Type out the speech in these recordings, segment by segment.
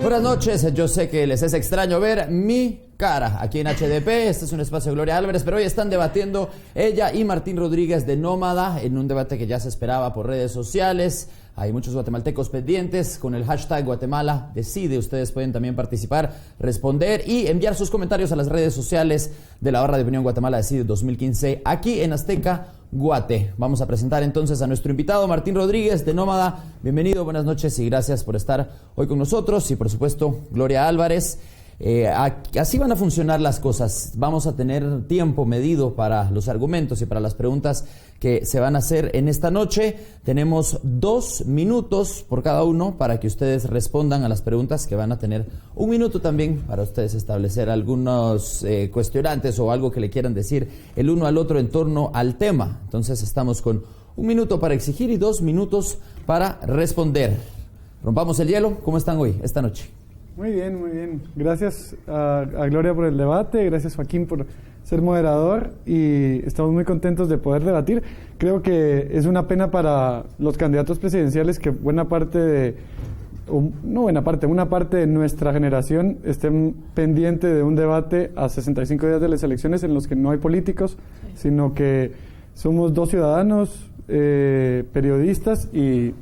Buenas noches, yo sé que les es extraño ver mi cara aquí en HDP. Este es un espacio de Gloria Álvarez, pero hoy están debatiendo ella y Martín Rodríguez de Nómada en un debate que ya se esperaba por redes sociales. Hay muchos guatemaltecos pendientes con el hashtag Guatemala Decide. Ustedes pueden también participar, responder y enviar sus comentarios a las redes sociales de la barra de opinión Guatemala Decide 2015 aquí en Azteca Guate. Vamos a presentar entonces a nuestro invitado Martín Rodríguez de Nómada. Bienvenido, buenas noches y gracias por estar hoy con nosotros. Y por supuesto, Gloria Álvarez. Así van a funcionar las cosas. Vamos a tener tiempo medido para los argumentos y para las preguntas que se van a hacer en esta noche. Tenemos 2 minutos por cada uno para que ustedes respondan a las preguntas, que van a tener 1 minuto también para ustedes establecer algunos cuestionantes o algo que le quieran decir el uno al otro en torno al tema. Entonces estamos con 1 minuto para exigir y 2 minutos para responder. Rompamos el hielo. ¿Cómo están hoy, esta noche? Muy bien, muy bien. Gracias a Gloria por el debate, gracias Joaquín por ser moderador y estamos muy contentos de poder debatir. Creo que es una pena para los candidatos presidenciales que una parte de nuestra generación estén pendiente de un debate a 65 días de las elecciones en los que no hay políticos, sino que somos 2 ciudadanos, periodistas y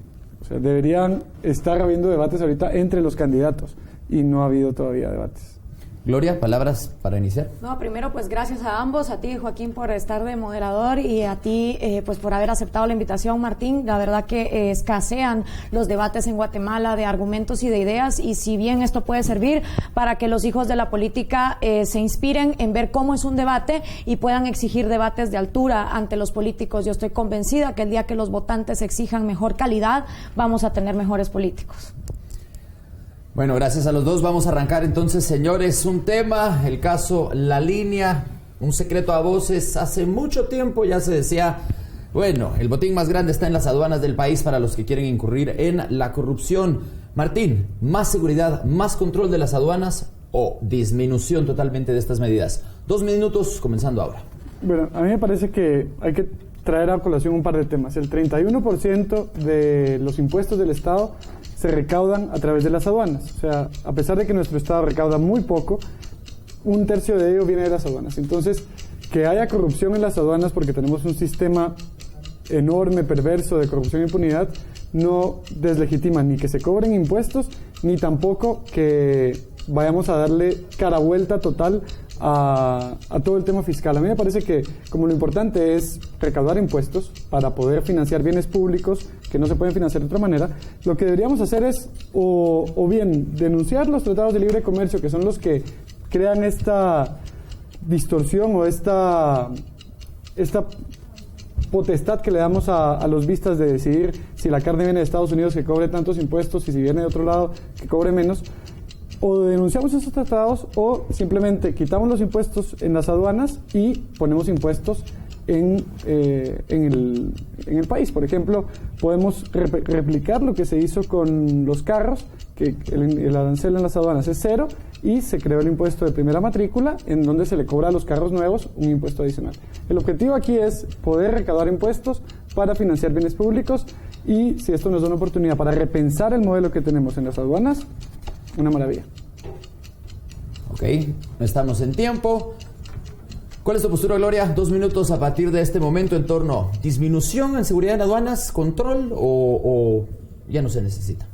deberían estar habiendo debates ahorita entre los candidatos. Y no ha habido todavía debates. Gloria, palabras para iniciar. No, primero pues gracias a ambos, a ti Joaquín por estar de moderador y a ti pues por haber aceptado la invitación, Martín. La verdad que escasean los debates en Guatemala de argumentos y de ideas, y si bien esto puede servir para que los hijos de la política se inspiren en ver cómo es un debate y puedan exigir debates de altura ante los políticos, yo estoy convencida que el día que los votantes exijan mejor calidad vamos a tener mejores políticos. Bueno, gracias a los dos. Vamos a arrancar entonces, señores, un tema, el caso La Línea, un secreto a voces. Hace mucho tiempo ya se decía, bueno, el botín más grande está en las aduanas del país para los que quieren incurrir en la corrupción. Martín, ¿más seguridad, más control de las aduanas o disminución totalmente de estas medidas? 2 minutos, comenzando ahora. Bueno, a mí me parece que hay que traer a colación un par de temas. El 31% de los impuestos del Estado se recaudan a través de las aduanas. O sea, a pesar de que nuestro Estado recauda muy poco, 1/3 de ello viene de las aduanas. Entonces, que haya corrupción en las aduanas porque tenemos un sistema enorme, perverso de corrupción e impunidad, no deslegitima ni que se cobren impuestos, ni tampoco que vayamos a darle cara vuelta total a todo el tema fiscal. A mí me parece que como lo importante es recaudar impuestos para poder financiar bienes públicos que no se pueden financiar de otra manera, lo que deberíamos hacer es o bien denunciar los tratados de libre comercio, que son los que crean esta distorsión o esta potestad que le damos a los vistas de decidir si la carne viene de Estados Unidos, que cobre tantos impuestos, y si viene de otro lado, que cobre menos. O denunciamos esos tratados o simplemente quitamos los impuestos en las aduanas y ponemos impuestos en el país. Por ejemplo, podemos replicar lo que se hizo con los carros, que el arancel en las aduanas es 0 y se creó el impuesto de primera matrícula, en donde se le cobra a los carros nuevos un impuesto adicional. El objetivo aquí es poder recaudar impuestos para financiar bienes públicos, y si esto nos da una oportunidad para repensar el modelo que tenemos en las aduanas, una maravilla. Ok, estamos en tiempo. ¿Cuál es tu postura, Gloria? 2 minutos a partir de este momento en torno a disminución en seguridad en aduanas, control o ya no se necesita.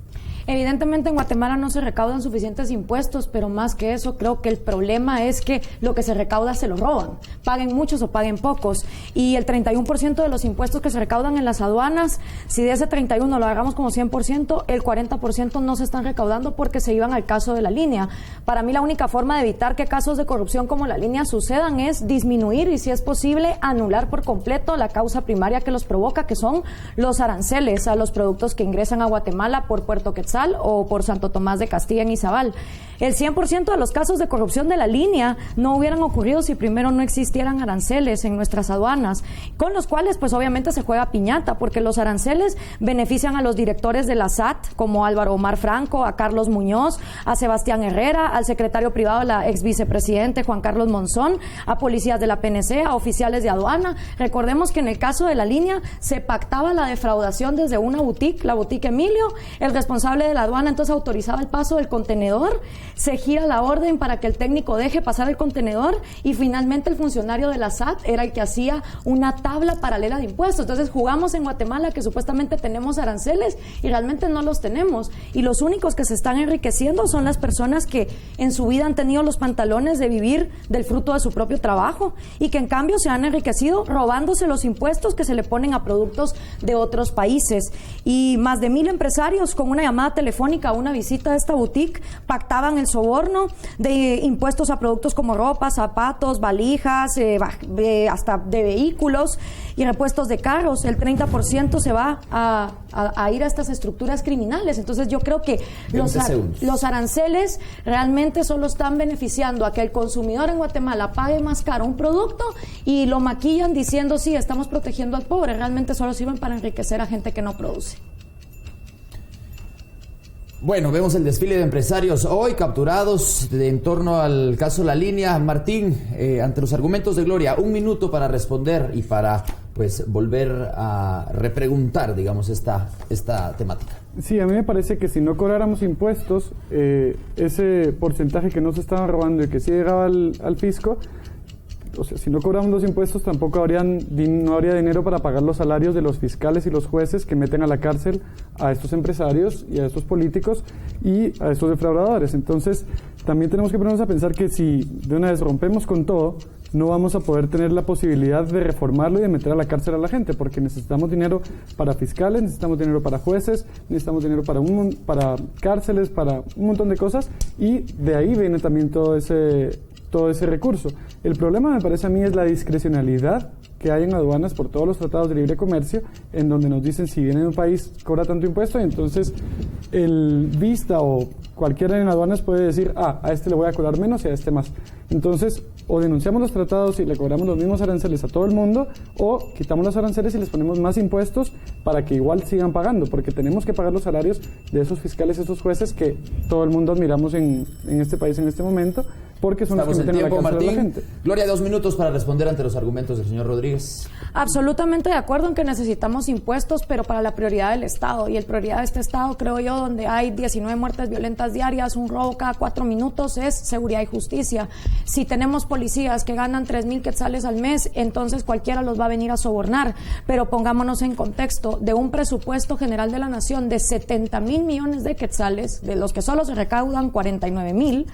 Evidentemente en Guatemala no se recaudan suficientes impuestos, pero más que eso creo que el problema es que lo que se recauda se lo roban, paguen muchos o paguen pocos, y el 31% de los impuestos que se recaudan en las aduanas, si de ese 31 lo hagamos como 100%, el 40% no se están recaudando porque se iban al caso de La Línea. Para mí la única forma de evitar que casos de corrupción como La Línea sucedan es disminuir y, si es posible, anular por completo la causa primaria que los provoca, que son los aranceles a los productos que ingresan a Guatemala por Puerto Quetzal o por Santo Tomás de Castilla en Izabal. El 100% de los casos de corrupción de La Línea no hubieran ocurrido si primero no existieran aranceles en nuestras aduanas, con los cuales pues obviamente se juega piñata, porque los aranceles benefician a los directores de la SAT, como Álvaro Omar Franco, a Carlos Muñoz, a Sebastián Herrera, al secretario privado de la ex vicepresidente Juan Carlos Monzón, a policías de la PNC, a oficiales de aduana. Recordemos que en el caso de La Línea se pactaba la defraudación desde una boutique, la boutique Emilio. El responsable responsable de la aduana entonces autorizaba el paso del contenedor, se gira la orden para que el técnico deje pasar el contenedor y finalmente el funcionario de la SAT era el que hacía una tabla paralela de impuestos. Entonces jugamos en Guatemala que supuestamente tenemos aranceles y realmente no los tenemos. Y los únicos que se están enriqueciendo son las personas que en su vida han tenido los pantalones de vivir del fruto de su propio trabajo y que en cambio se han enriquecido robándose los impuestos que se le ponen a productos de otros países. Y más de 1,000 empresarios con una llamada telefónica a una visita a esta boutique pactaban el soborno de impuestos a productos como ropa, zapatos, valijas, hasta de vehículos y repuestos de carros. El 30% se va a ir a estas estructuras criminales. Entonces yo creo que los aranceles realmente solo están beneficiando a que el consumidor en Guatemala pague más caro un producto y lo maquillan diciendo sí, estamos protegiendo al pobre. Realmente solo sirven para enriquecer a gente que no produce. Bueno, vemos el desfile de empresarios hoy capturados en torno al caso La Línea. Martín, ante los argumentos de Gloria, 1 minuto para responder y para pues volver a repreguntar, digamos, esta temática. Sí, a mí me parece que si no cobráramos impuestos, ese porcentaje que no se estaban robando y que sí llegaba al fisco, o sea, si no cobramos los impuestos tampoco no habría dinero para pagar los salarios de los fiscales y los jueces que meten a la cárcel a estos empresarios y a estos políticos y a estos defraudadores. Entonces también tenemos que ponernos a pensar que si de una vez rompemos con todo, no vamos a poder tener la posibilidad de reformarlo y de meter a la cárcel a la gente, porque necesitamos dinero para fiscales, necesitamos dinero para jueces, necesitamos dinero para cárceles, para un montón de cosas, y de ahí viene también todo ese recurso. El problema, me parece a mí, es la discrecionalidad que hay en aduanas por todos los tratados de libre comercio, en donde nos dicen si viene de un país cobra tanto impuesto, y entonces el Vista o cualquiera en aduanas puede decir, a este le voy a cobrar menos y a este más. Entonces, o denunciamos los tratados y le cobramos los mismos aranceles a todo el mundo, o quitamos los aranceles y les ponemos más impuestos para que igual sigan pagando, porque tenemos que pagar los salarios de esos fiscales y esos jueces que todo el mundo admiramos en este país en este momento, porque son los que meten a la cárcel a la gente. Gloria, 2 minutos para responder ante los argumentos del señor Rodríguez. Absolutamente de acuerdo en que necesitamos impuestos, pero para la prioridad del Estado. Y el prioridad de este Estado, creo yo, donde hay 19 muertes violentas diarias, un robo cada 4 minutos, es seguridad y justicia. Si tenemos policías que ganan 3,000 quetzales al mes, entonces cualquiera los va a venir a sobornar. Pero pongámonos en contexto, de un presupuesto general de la Nación de 70,000 millones de quetzales, de los que solo se recaudan 49,000,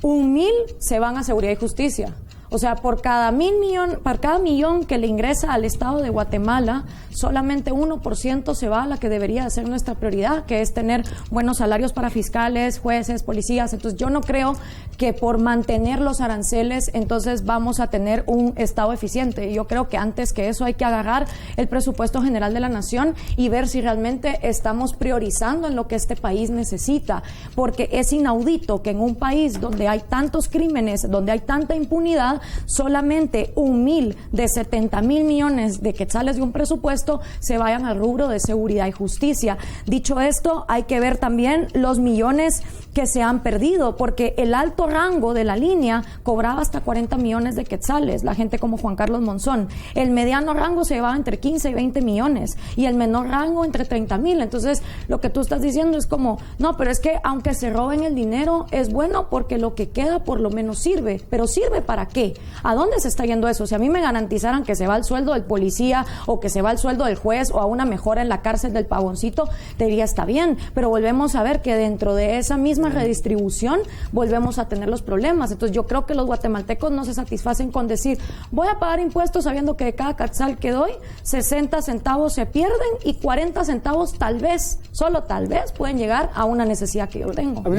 1,000 se van a seguridad y justicia. O sea, por cada millón que le ingresa al Estado de Guatemala, solamente 1% se va a la que debería ser nuestra prioridad, que es tener buenos salarios para fiscales, jueces, policías. Entonces, yo no creo que por mantener los aranceles, entonces vamos a tener un Estado eficiente. Yo creo que antes que eso hay que agarrar el presupuesto general de la Nación y ver si realmente estamos priorizando en lo que este país necesita. Porque es inaudito que en un país donde hay tantos crímenes, donde hay tanta impunidad, solamente 1,000 de 70,000 millones de quetzales de un presupuesto se vayan al rubro de seguridad y justicia. Dicho esto, hay que ver también los millones que se han perdido, porque el alto rango de La Línea cobraba hasta 40 millones de quetzales, la gente como Juan Carlos Monzón. El mediano rango se llevaba entre 15 y 20 millones y el menor rango entre 30,000. Entonces, lo que tú estás diciendo es como, no, pero es que aunque se roben el dinero, es bueno porque lo que queda por lo menos sirve. ¿Pero sirve para qué? ¿A dónde se está yendo eso? Si a mí me garantizaran que se va el sueldo del policía o que se va el sueldo del juez o a una mejora en la cárcel del Pavoncito, te diría está bien, pero volvemos a ver que dentro de esa misma redistribución volvemos a tener los problemas. Entonces yo creo que los guatemaltecos no se satisfacen con decir voy a pagar impuestos sabiendo que de cada quetzal que doy 60 centavos se pierden y 40 centavos tal vez, solo tal vez, pueden llegar a una necesidad que yo tengo. A mí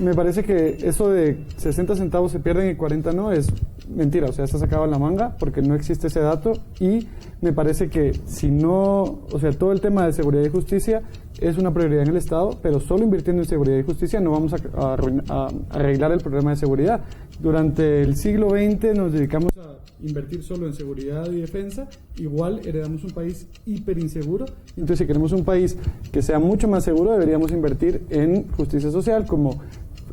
me parece que eso de 60 centavos se pierden y 40 no es mentira, o sea, está sacado en la manga porque no existe ese dato, y me parece que si no, o sea, todo el tema de seguridad y justicia es una prioridad en el Estado, pero solo invirtiendo en seguridad y justicia no vamos a arreglar el problema de seguridad. Durante el siglo XX nos dedicamos a invertir solo en seguridad y defensa, igual heredamos un país hiper inseguro. Entonces, si queremos un país que sea mucho más seguro, deberíamos invertir en justicia social, como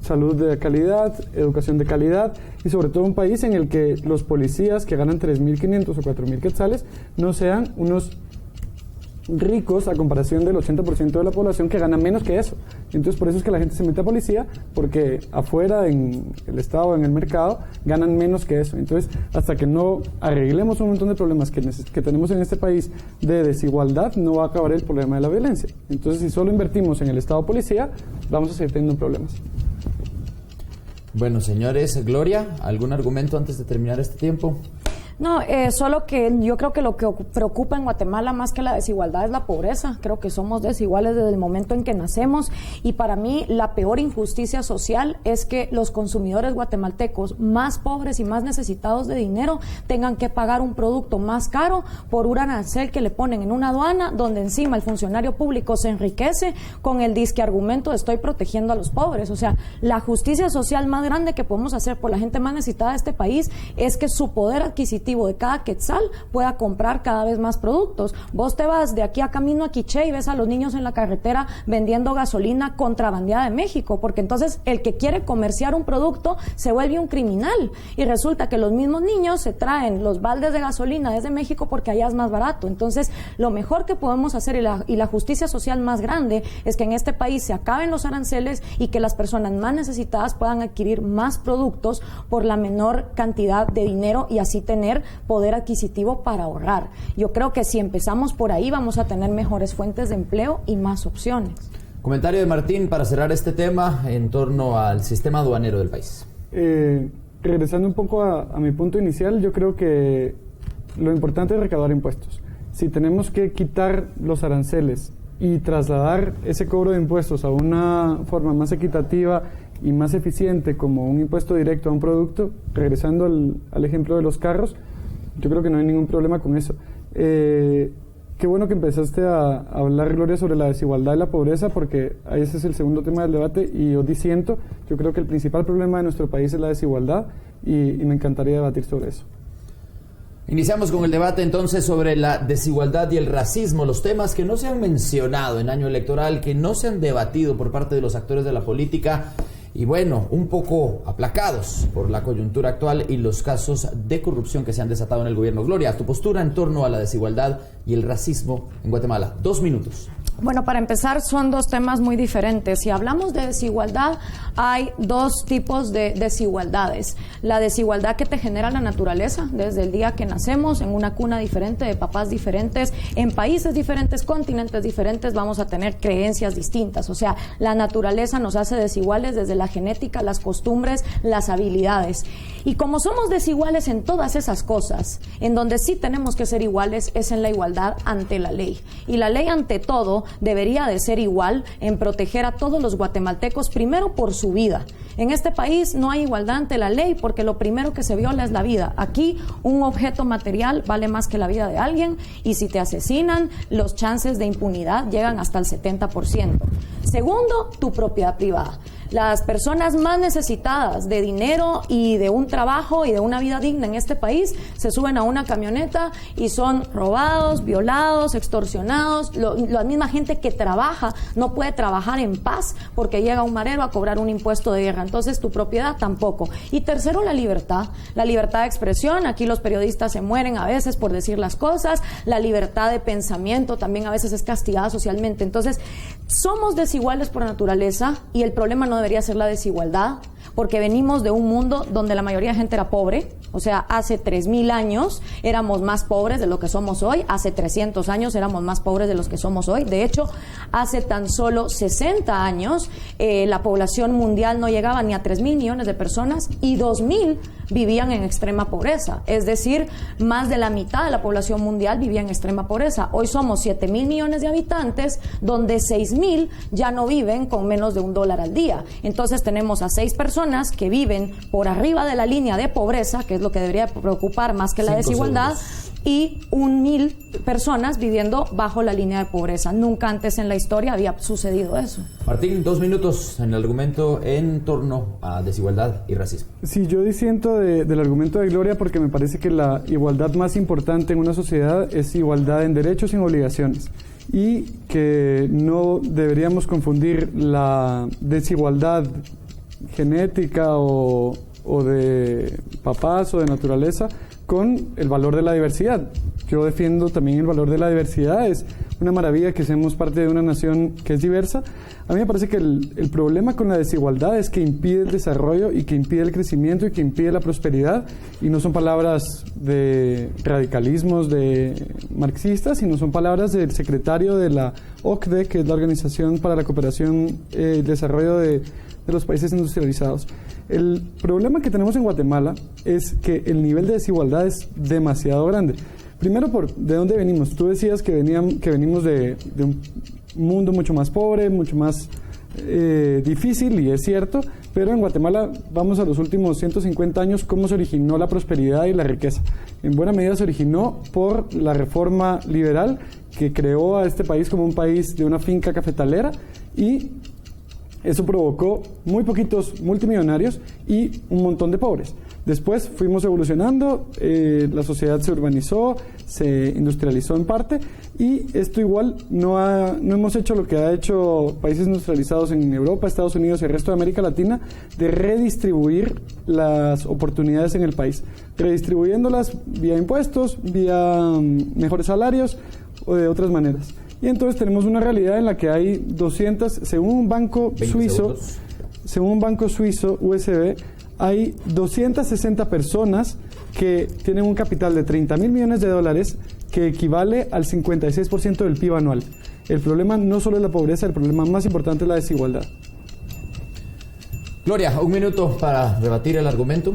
salud de calidad, educación de calidad, y sobre todo un país en el que los policías que ganan 3,500 o 4,000 quetzales no sean unos ricos a comparación del 80% de la población que gana menos que eso. Entonces por eso es que la gente se mete a policía, porque afuera en el Estado, en el mercado, ganan menos que eso. Entonces hasta que no arreglemos un montón de problemas que tenemos en este país de desigualdad, no va a acabar el problema de la violencia. Entonces si solo invertimos en el Estado policía, vamos a seguir teniendo problemas. Bueno, señores, Gloria, ¿algún argumento antes de terminar este tiempo? No, solo que yo creo que lo que preocupa en Guatemala más que la desigualdad es la pobreza. Creo que somos desiguales desde el momento en que nacemos, y para mí la peor injusticia social es que los consumidores guatemaltecos más pobres y más necesitados de dinero tengan que pagar un producto más caro por un arancel que le ponen en una aduana, donde encima el funcionario público se enriquece con el disque argumento de estoy protegiendo a los pobres. O sea, la justicia social más grande que podemos hacer por la gente más necesitada de este país es que su poder adquisitivo de cada quetzal pueda comprar cada vez más productos. Vos te vas de aquí a camino a Quiché y ves a los niños en la carretera vendiendo gasolina contrabandeada de México, porque entonces el que quiere comerciar un producto se vuelve un criminal, y resulta que los mismos niños se traen los baldes de gasolina desde México porque allá es más barato. Entonces lo mejor que podemos hacer y la justicia social más grande es que en este país se acaben los aranceles y que las personas más necesitadas puedan adquirir más productos por la menor cantidad de dinero y así tener poder adquisitivo para ahorrar. Yo creo que si empezamos por ahí vamos a tener mejores fuentes de empleo y más opciones. Comentario de Martín para cerrar este tema en torno al sistema aduanero del país. Regresando un poco a mi punto inicial, yo creo que lo importante es recaudar impuestos. Si tenemos que quitar los aranceles y trasladar ese cobro de impuestos a una forma más equitativa y más eficiente, como un impuesto directo a un producto, regresando al ejemplo de los carros, yo creo que no hay ningún problema con eso. Qué bueno que empezaste a hablar, Gloria, sobre la desigualdad y la pobreza, porque ese es el segundo tema del debate, y yo disiento. Yo creo que el principal problema de nuestro país es la desigualdad, y me encantaría debatir sobre eso. Iniciamos con el debate entonces sobre la desigualdad y el racismo, los temas que no se han mencionado en año electoral, que no se han debatido por parte de los actores de la política, y bueno, un poco aplacados por la coyuntura actual y los casos de corrupción que se han desatado en el gobierno. Gloria, tu postura en torno a la desigualdad y el racismo en Guatemala. 2 minutos. Bueno, para empezar, son dos temas muy diferentes. Si hablamos de desigualdad, hay dos tipos de desigualdades. La desigualdad que te genera la naturaleza, desde el día que nacemos, en una cuna diferente, de papás diferentes, en países diferentes, continentes diferentes, vamos a tener creencias distintas. O sea, la naturaleza nos hace desiguales desde la genética, las costumbres, las habilidades. Y como somos desiguales en todas esas cosas, en donde sí tenemos que ser iguales es en la igualdad ante la ley. Y la ley, ante todo, debería de ser igual en proteger a todos los guatemaltecos, primero por su vida. En este país no hay igualdad ante la ley porque lo primero que se viola es la vida. Aquí un objeto material vale más que la vida de alguien, y si te asesinan, los chances de impunidad llegan hasta el 70%. Segundo, tu propiedad privada. Las personas más necesitadas de dinero y de un trabajo y de una vida digna en este país se suben a una camioneta y son robados, violados, extorsionados. La misma gente que trabaja no puede trabajar en paz porque llega un marero a cobrar un impuesto de guerra. Entonces tu propiedad tampoco. Y tercero, la libertad de expresión. Aquí los periodistas se mueren a veces por decir las cosas. La libertad de pensamiento también a veces es castigada socialmente. Entonces somos desiguales por naturaleza, y el problema no debería ser la desigualdad, porque venimos de un mundo donde la mayoría de gente era pobre. O sea, hace 3,000 años éramos más pobres de lo que somos hoy, hace 300 años éramos más pobres de los que somos hoy. De hecho, hace tan solo 60 años la población mundial no llegaba ni a 3,000 millones de personas, y 2,000 vivían en extrema pobreza. Es decir, más de la mitad de la población mundial vivía en extrema pobreza. Hoy somos 7,000 millones de habitantes, donde 6,000 ya no viven con menos de $1 al día. Entonces tenemos a 6 personas que viven por arriba de la línea de pobreza, que es lo que debería preocupar más que la desigualdad, y 1,000 personas viviendo bajo la línea de pobreza. Nunca antes en la historia había sucedido eso. Martín, 2 minutos en el argumento en torno a desigualdad y racismo. Sí, yo disiento del argumento de Gloria, porque me parece que la igualdad más importante en una sociedad es igualdad en derechos y en obligaciones, y que no deberíamos confundir la desigualdad genética o de papás o de naturaleza con el valor de la diversidad. Yo defiendo también el valor de la diversidad. Es una maravilla que seamos parte de una nación que es diversa. A mí me parece que el problema con la desigualdad es que impide el desarrollo y que impide el crecimiento y que impide la prosperidad. Y no son palabras de radicalismos de marxistas, sino son palabras del secretario de la OCDE, que es la Organización para la Cooperación y Desarrollo de los Países Industrializados. El problema que tenemos en Guatemala es que el nivel de desigualdad es demasiado grande. Primero, ¿de dónde venimos? Tú decías que venimos de un mundo mucho más pobre, mucho más difícil, y es cierto, pero en Guatemala vamos a los últimos 150 años, ¿cómo se originó la prosperidad y la riqueza? En buena medida se originó por la reforma liberal que creó a este país como un país de una finca cafetalera, y eso provocó muy poquitos multimillonarios y un montón de pobres. Después fuimos evolucionando, la sociedad se urbanizó, se industrializó en parte, y esto igual no hemos hecho lo que ha hecho países industrializados en Europa, Estados Unidos y el resto de América Latina, de redistribuir las oportunidades en el país, redistribuyéndolas vía impuestos, vía mejores salarios o de otras maneras. Y entonces tenemos una realidad en la que hay 200, según un banco suizo, USB, hay 260 personas que tienen un capital de 30.000 millones de dólares, que equivale al 56% del PIB anual. El problema no solo es la pobreza, el problema más importante es la desigualdad. Gloria, un minuto para rebatir el argumento.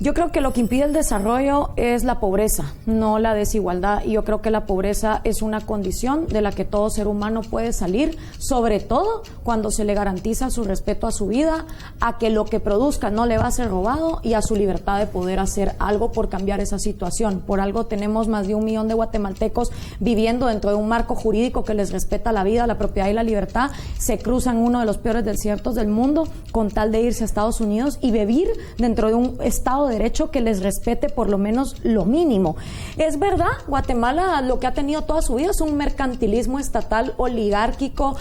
Yo creo que lo que impide el desarrollo es la pobreza, no la desigualdad. Y yo creo que la pobreza es una condición de la que todo ser humano puede salir, sobre todo cuando se le garantiza su respeto a su vida, a que lo que produzca no le va a ser robado y a su libertad de poder hacer algo por cambiar esa situación. Por algo tenemos más de 1 millón de guatemaltecos viviendo dentro de un marco jurídico que les respeta la vida, la propiedad y la libertad. Se cruzan uno de los peores desiertos del mundo con tal de irse a Estados Unidos y vivir dentro de un estado de derecho que les respete por lo menos lo mínimo. Es verdad, Guatemala lo que ha tenido toda su vida es un mercantilismo estatal oligárquico,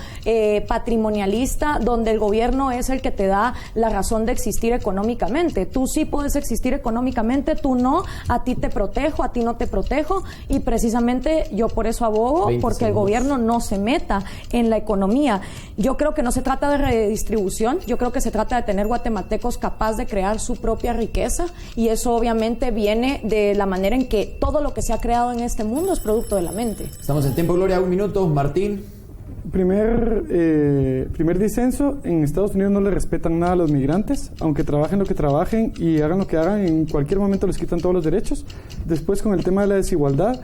patrimonialista, donde el gobierno es el que te da la razón de existir económicamente. Tú sí puedes existir económicamente, tú no, a ti te protejo, a ti no te protejo, y precisamente yo por eso abogo, porque el gobierno no se meta en la economía. Yo creo que no se trata de redistribución, yo creo que se trata de tener guatemaltecos capaces de crear su propia riqueza, y eso obviamente viene de la manera en que todo lo que se ha creado en este mundo es producto de la mente. Estamos en tiempo, Gloria, 1 minuto. Martín. Primer disenso: en Estados Unidos no le respetan nada a los migrantes, aunque trabajen lo que trabajen y hagan lo que hagan, en cualquier momento les quitan todos los derechos. Después, con el tema de la desigualdad,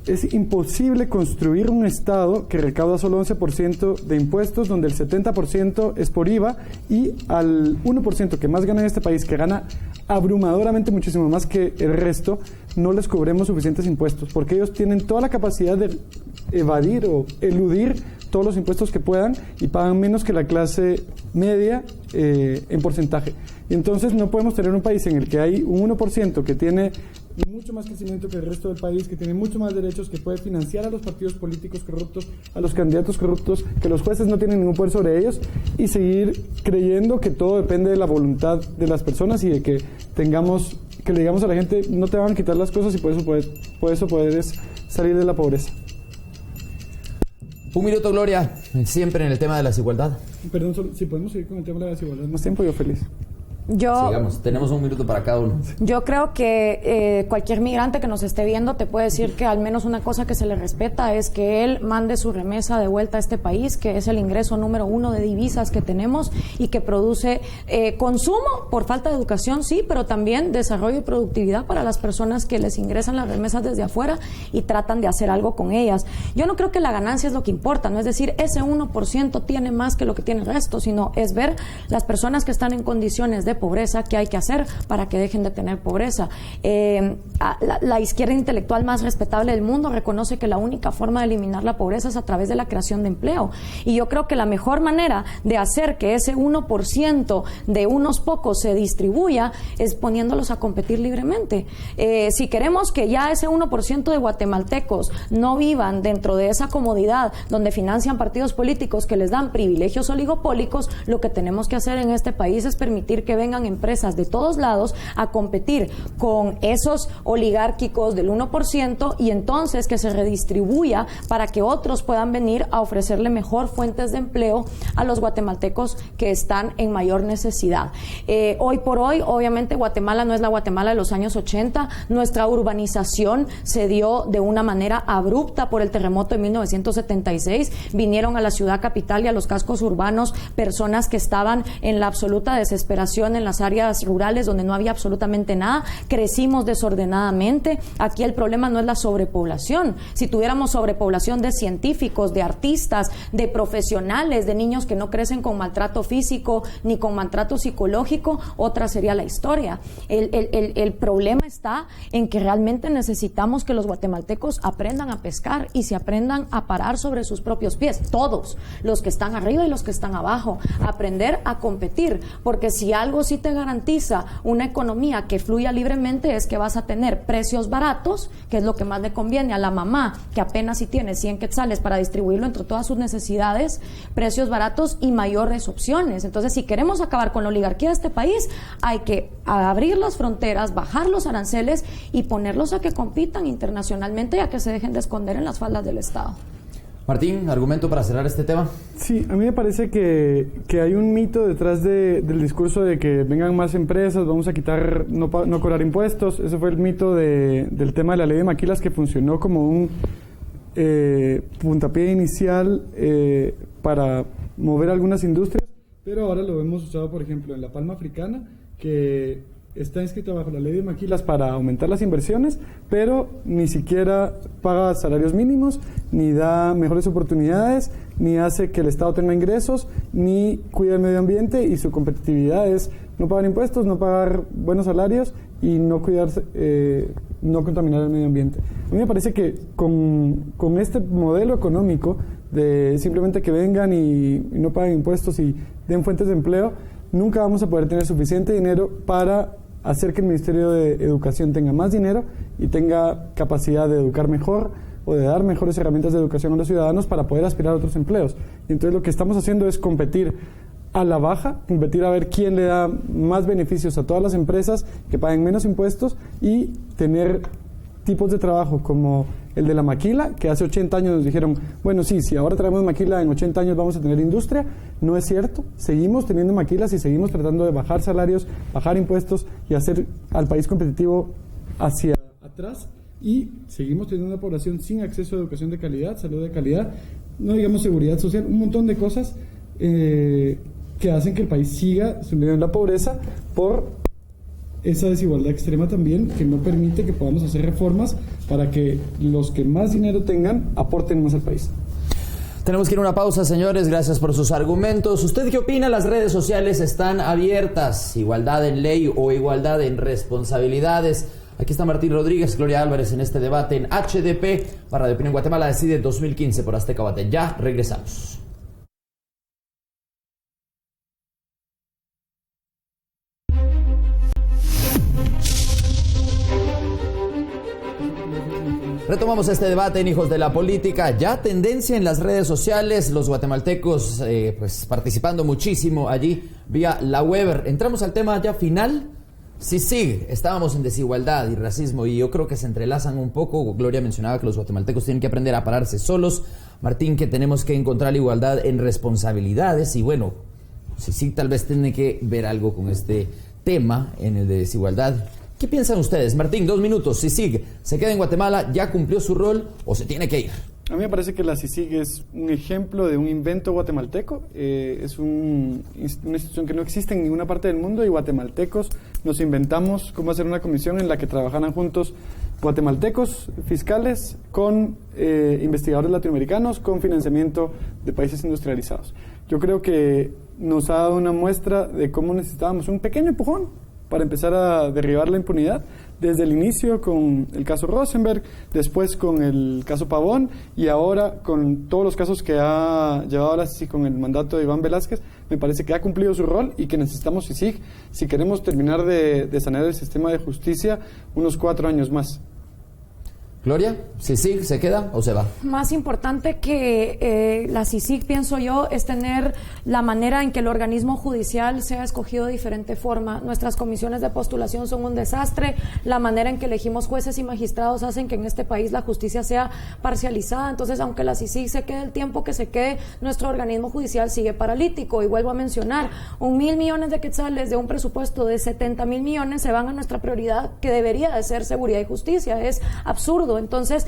es imposible construir un Estado que recauda solo 11% de impuestos, donde el 70% es por IVA, y al 1% que más gana en este país, que gana abrumadoramente muchísimo más que el resto, no les cobremos suficientes impuestos, porque ellos tienen toda la capacidad de evadir o eludir todos los impuestos que puedan y pagan menos que la clase media en porcentaje. Y entonces no podemos tener un país en el que hay un 1% que tiene mucho más crecimiento que el resto del país, que tiene mucho más derechos, que puede financiar a los partidos políticos corruptos, a los candidatos corruptos, que los jueces no tienen ningún poder sobre ellos, y seguir creyendo que todo depende de la voluntad de las personas y de que le digamos a la gente: no te van a quitar las cosas, y por eso puedes salir de la pobreza. 1 minuto, Gloria, siempre en el tema de la desigualdad. Perdón, si podemos seguir con el tema de la desigualdad más tiempo, yo feliz. Sigamos, tenemos 1 minuto para cada uno. Yo creo que cualquier migrante que nos esté viendo te puede decir que al menos una cosa que se le respeta es que él mande su remesa de vuelta a este país, que es el ingreso número 1 de divisas que tenemos y que produce consumo por falta de educación, sí, pero también desarrollo y productividad para las personas que les ingresan las remesas desde afuera y tratan de hacer algo con ellas. Yo no creo que la ganancia es lo que importa, no es decir, ese 1% tiene más que lo que tiene el resto, sino es ver las personas que están en condiciones de pobreza, qué hay que hacer para que dejen de tener pobreza. La izquierda intelectual más respetable del mundo reconoce que la única forma de eliminar la pobreza es a través de la creación de empleo, y yo creo que la mejor manera de hacer que ese 1% de unos pocos se distribuya es poniéndolos a competir libremente. Si queremos que ya ese 1% de guatemaltecos no vivan dentro de esa comodidad donde financian partidos políticos que les dan privilegios oligopólicos, lo que tenemos que hacer en este país es permitir que vengan vengan empresas de todos lados a competir con esos oligárquicos del 1% y entonces que se redistribuya para que otros puedan venir a ofrecerle mejor fuentes de empleo a los guatemaltecos que están en mayor necesidad. Hoy por hoy, obviamente, Guatemala no es la Guatemala de los años 80. Nuestra urbanización se dio de una manera abrupta por el terremoto de 1976. Vinieron a la ciudad capital y a los cascos urbanos personas que estaban en la absoluta desesperación en las áreas rurales donde no había absolutamente nada. Crecimos desordenadamente. Aquí el problema no es la sobrepoblación. Si tuviéramos sobrepoblación de científicos, de artistas, de profesionales, de niños que no crecen con maltrato físico ni con maltrato psicológico, otra sería la historia. El problema está en que realmente necesitamos que los guatemaltecos aprendan a pescar y se aprendan a parar sobre sus propios pies. Todos, los que están arriba y los que están abajo. Aprender a competir, porque si algo sí te garantiza una economía que fluya libremente es que vas a tener precios baratos, que es lo que más le conviene a la mamá, que apenas si tiene 100 quetzales para distribuirlo entre todas sus necesidades, precios baratos y mayores opciones. Entonces, si queremos acabar con la oligarquía de este país, hay que abrir las fronteras, bajar los aranceles y ponerlos a que compitan internacionalmente y a que se dejen de esconder en las faldas del Estado. Martín, ¿argumento para cerrar este tema? Sí, a mí me parece que hay un mito detrás del discurso de que vengan más empresas, vamos a quitar, no cobrar impuestos. Ese fue el mito del tema de la ley de maquilas, que funcionó como un puntapié inicial para mover algunas industrias, pero ahora lo hemos usado, por ejemplo, en la Palma Africana, que está inscrita bajo la ley de maquilas para aumentar las inversiones, pero ni siquiera paga salarios mínimos, ni da mejores oportunidades, ni hace que el Estado tenga ingresos, ni cuida el medio ambiente, y su competitividad es no pagar impuestos, no pagar buenos salarios y no cuidarse, no contaminar el medio ambiente. A mí me parece que con este modelo económico de simplemente que vengan y no paguen impuestos y den fuentes de empleo, nunca vamos a poder tener suficiente dinero para hacer que el Ministerio de Educación tenga más dinero y tenga capacidad de educar mejor o de dar mejores herramientas de educación a los ciudadanos para poder aspirar a otros empleos. Y entonces lo que estamos haciendo es competir a la baja, competir a ver quién le da más beneficios a todas las empresas, que paguen menos impuestos, y tener tipos de trabajo como el de la maquila, que hace 80 años nos dijeron, bueno, sí, si ahora traemos maquila, en 80 años vamos a tener industria. No es cierto, seguimos teniendo maquilas y seguimos tratando de bajar salarios, bajar impuestos y hacer al país competitivo hacia atrás, y seguimos teniendo una población sin acceso a educación de calidad, salud de calidad, no digamos seguridad social, un montón de cosas que hacen que el país siga sumido en la pobreza por esa desigualdad extrema también, que no permite que podamos hacer reformas para que los que más dinero tengan aporten más al país. Tenemos que ir a una pausa, señores. Gracias por sus argumentos. ¿Usted qué opina? Las redes sociales están abiertas. Igualdad en ley o igualdad en responsabilidades. Aquí está Martín Rodríguez, Gloria Álvarez en este debate en HDP. Para de Opinión Guatemala Decide 2015 por Azteca Guate. Ya regresamos. Retomamos este debate en Hijos de la Política. Ya tendencia en las redes sociales, los guatemaltecos pues participando muchísimo allí vía la web. Entramos al tema ya final. Sí, estábamos en desigualdad y racismo, y yo creo que se entrelazan un poco. Gloria mencionaba que los guatemaltecos tienen que aprender a pararse solos. Martín, que tenemos que encontrar la igualdad en responsabilidades. Y bueno, sí, tal vez tiene que ver algo con este tema en el de desigualdad. ¿Qué piensan ustedes? Martín, 2 minutos. CICIG, ¿se queda en Guatemala? ¿Ya cumplió su rol o se tiene que ir? A mí me parece que la CICIG es un ejemplo de un invento guatemalteco. Es una institución que no existe en ninguna parte del mundo, y guatemaltecos nos inventamos cómo hacer una comisión en la que trabajaran juntos guatemaltecos, fiscales, con investigadores latinoamericanos, con financiamiento de países industrializados. Yo creo que nos ha dado una muestra de cómo necesitábamos un pequeño empujón para empezar a derribar la impunidad, desde el inicio con el caso Rosenberg, después con el caso Pavón, y ahora con todos los casos que ha llevado a la CICIG con el mandato de Iván Velázquez. Me parece que ha cumplido su rol y que necesitamos CICIG si queremos terminar de sanear el sistema de justicia unos 4 años más. Gloria, ¿CICIG se queda o se va? Más importante que la CICIG, pienso yo, es tener la manera en que el organismo judicial sea escogido de diferente forma. Nuestras comisiones de postulación son un desastre. La manera en que elegimos jueces y magistrados hacen que en este país la justicia sea parcializada. Entonces, aunque la CICIG se quede el tiempo que se quede, nuestro organismo judicial sigue paralítico. Y vuelvo a mencionar, 1,000 millones de quetzales de un presupuesto de 70,000 millones se van a nuestra prioridad, que debería de ser seguridad y justicia. Es absurdo. Entonces,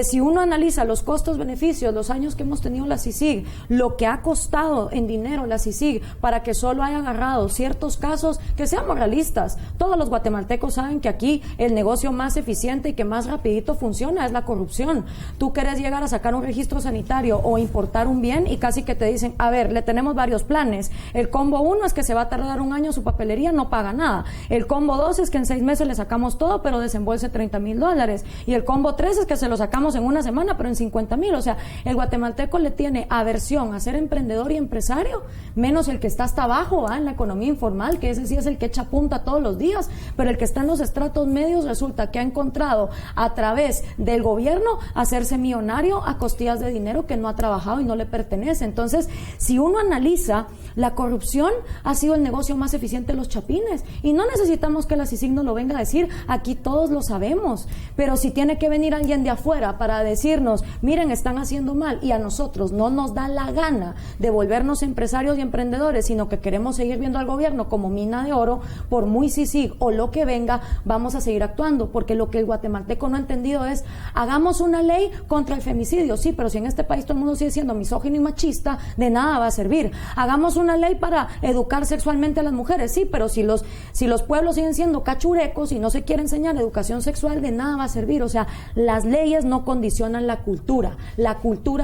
si uno analiza los costos-beneficios, los años que hemos tenido la CICIG, lo que ha costado en dinero la CICIG para que solo haya agarrado ciertos casos, que seamos realistas. Todos los guatemaltecos saben que aquí el negocio más eficiente y que más rapidito funciona es la corrupción. Tú querés llegar a sacar un registro sanitario o importar un bien y casi que te dicen, a ver, le tenemos varios planes. El combo 1 es que se va a tardar un año su papelería, no paga nada. El combo 2 es que en 6 meses le sacamos todo, pero desembolse $30,000. Y el combo 3 es que se lo sacamos en una semana, pero en 50,000. O sea, el guatemalteco le tiene aversión a ser emprendedor y empresario, menos el que está hasta abajo, en la economía informal, que ese sí es el que echa punta todos los días, pero el que está en los estratos medios resulta que ha encontrado a través del gobierno hacerse millonario a costillas de dinero que no ha trabajado y no le pertenece. Entonces, si uno analiza, la corrupción ha sido el negocio más eficiente de los chapines, y no necesitamos que la CICIG nos lo venga a decir, aquí todos lo sabemos, pero si tiene que venir alguien de afuera para decirnos, miren, están haciendo mal, y a nosotros no nos da la gana de volvernos empresarios y emprendedores, sino que queremos seguir viendo al gobierno como mina de oro, por muy CICIG o lo que venga, vamos a seguir actuando, porque lo que el guatemalteco no ha entendido es, hagamos una ley contra el femicidio, sí, pero si en este país todo el mundo sigue siendo misógino y machista, de nada va a servir. Hagamos una ley para educar sexualmente a las mujeres, sí, pero si los pueblos siguen siendo cachurecos y no se quiere enseñar educación sexual, de nada va a servir. O sea, las leyes no condicionan la cultura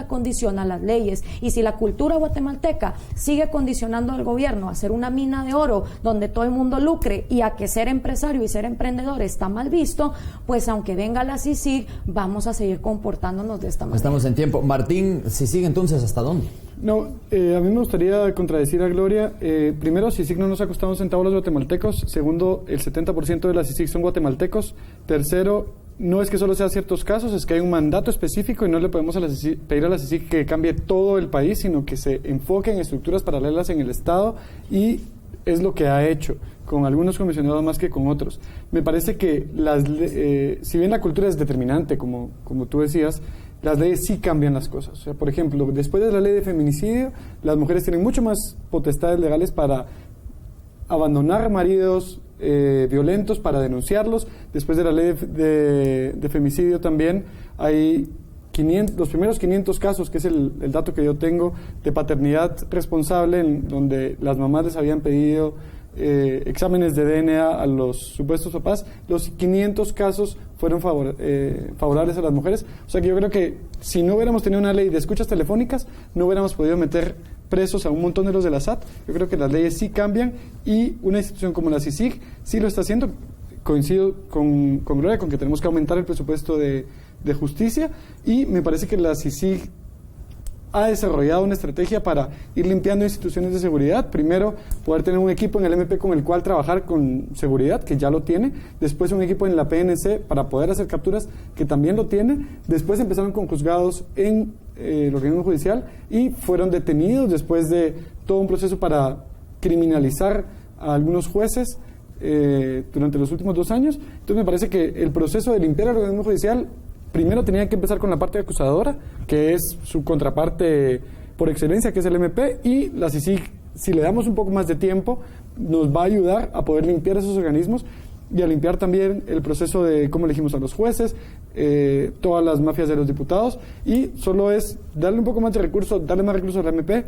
condiciona las leyes, y si la cultura guatemalteca sigue condicionando al gobierno a ser una mina de oro donde todo el mundo lucre y a que ser empresario y ser emprendedor está mal visto, pues aunque venga la CICIG, vamos a seguir comportándonos de esta manera. Estamos en tiempo. Martín, CICIG entonces, ¿hasta dónde? No, a mí me gustaría contradecir a Gloria. Primero, CICIG no nos ha costado un centavo a los guatemaltecos. Segundo, el 70% de la CICIG son guatemaltecos. Tercero, no es que solo sea ciertos casos, es que hay un mandato específico y no le podemos pedir a la CICIG que cambie todo el país, sino que se enfoque en estructuras paralelas en el Estado, y es lo que ha hecho, con algunos comisionados más que con otros. Me parece que si bien la cultura es determinante, como tú decías, las leyes sí cambian las cosas. O sea, por ejemplo, después de la ley de feminicidio, las mujeres tienen mucho más potestades legales para abandonar maridos violentos, para denunciarlos. Después de la ley de femicidio también hay los primeros 500 casos, que es el dato que yo tengo, de paternidad responsable, en donde las mamás les habían pedido exámenes de DNA a los supuestos papás. Los 500 casos fueron favorables a las mujeres. O sea que yo creo que si no hubiéramos tenido una ley de escuchas telefónicas, no hubiéramos podido meter presos a un montón de los de la SAT. Yo creo que las leyes sí cambian, y una institución como la CICIG sí lo está haciendo. Coincido con Gloria, con que tenemos que aumentar el presupuesto de justicia, y me parece que la CICIG ha desarrollado una estrategia para ir limpiando instituciones de seguridad. Primero, poder tener un equipo en el MP con el cual trabajar con seguridad, que ya lo tiene. Después, un equipo en la PNC para poder hacer capturas, que también lo tiene. Después empezaron con juzgados en el organismo judicial y fueron detenidos después de todo un proceso para criminalizar a algunos jueces durante los últimos 2 años. Entonces me parece que el proceso de limpiar el organismo judicial primero tenía que empezar con la parte acusadora, que es su contraparte por excelencia, que es el MP, y la CICIG, si le damos un poco más de tiempo, nos va a ayudar a poder limpiar esos organismos y a limpiar también el proceso de cómo elegimos a los jueces, todas las mafias de los diputados, y solo es darle un poco más de recursos, darle más recursos al MP,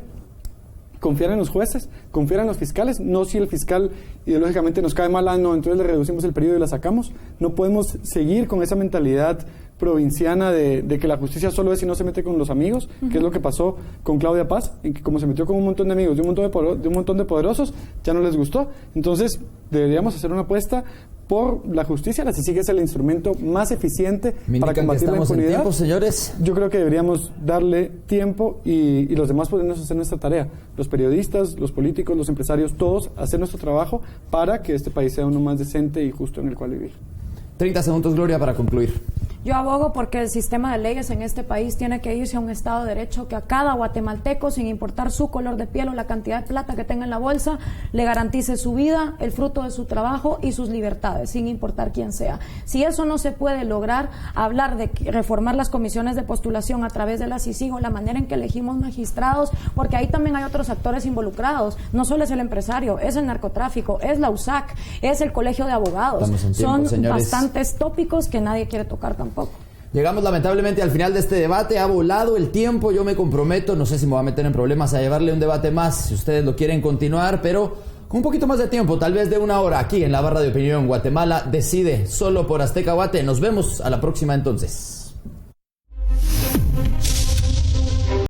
confiar en los jueces, confiar en los fiscales, no si el fiscal ideológicamente nos cae mal, no, entonces le reducimos el periodo y la sacamos. No podemos seguir con esa mentalidad provinciana de que la justicia solo es si no se mete con los amigos, que es lo que pasó con Claudia Paz, en que como se metió con un montón de amigos de un montón de poderosos, ya no les gustó. Entonces deberíamos hacer una apuesta por la justicia. La CICIG es el instrumento más eficiente para combatir la impunidad. En tiempo, señores. Yo creo que deberíamos darle tiempo y los demás podemos hacer nuestra tarea. Los periodistas, los políticos, los empresarios, todos hacer nuestro trabajo para que este país sea uno más decente y justo en el cual vivir. 30 segundos, Gloria, para concluir. Yo abogo porque el sistema de leyes en este país tiene que irse a un Estado de Derecho, que a cada guatemalteco, sin importar su color de piel o la cantidad de plata que tenga en la bolsa, le garantice su vida, el fruto de su trabajo y sus libertades, sin importar quién sea. Si eso no se puede lograr, hablar de reformar las comisiones de postulación a través de la CICIG o la manera en que elegimos magistrados, porque ahí también hay otros actores involucrados, no solo es el empresario, es el narcotráfico, es la USAC, es el colegio de abogados. Son bastantes tópicos que nadie quiere tocar tampoco. Llegamos lamentablemente al final de este debate, ha volado el tiempo, yo me comprometo, no sé si me voy a meter en problemas, a llevarle un debate más, si ustedes lo quieren continuar, pero con un poquito más de tiempo, tal vez de 1 hora, aquí en la Barra de Opinión Guatemala Decide, solo por Azteca Guate. Nos vemos a la próxima entonces.